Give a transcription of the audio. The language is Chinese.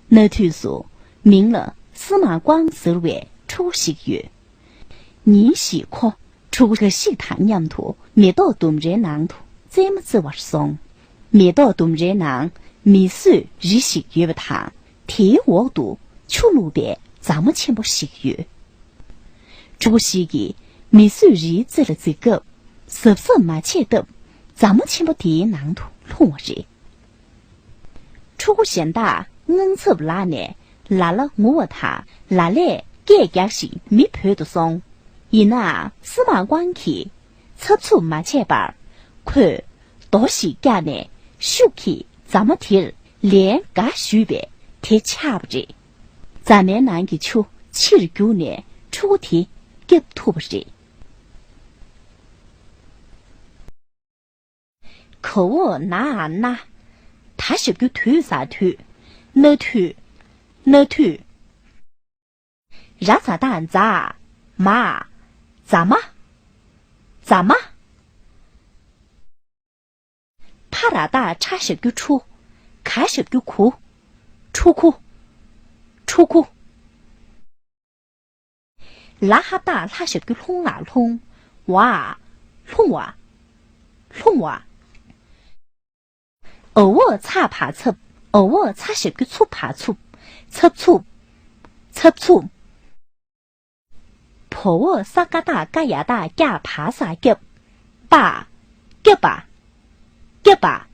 那天说明了司马光手外出席月，你喜哭出个西坛娘土，灭到东人南土，怎么子我送？灭到东人南，米水日喜月不谈，天我度出路边，咱们全部喜悦。出席的米水日子了这个，是不是马切的？咱们全部天南土落日。出现的恩赐不拉呢？拉了我他，拉来改革是没判的松。伊那司马光去，测出马切板，看多些干呢，手去咱们贴连干手边贴差不着。咱们南个秋79年出题给吐不着。可我拿，他是个推啥推，那推。让啥蛋咋妈？咋嘛？怕大大差些个出，开些个哭，出哭。拉哈大他些个轰啊轰，哇，轰哇。偶尔擦爬擦，偶尔擦些个粗爬粗，擦粗。婆我撒嘎大嘎呀大嘎爬撒给，爸，给吧。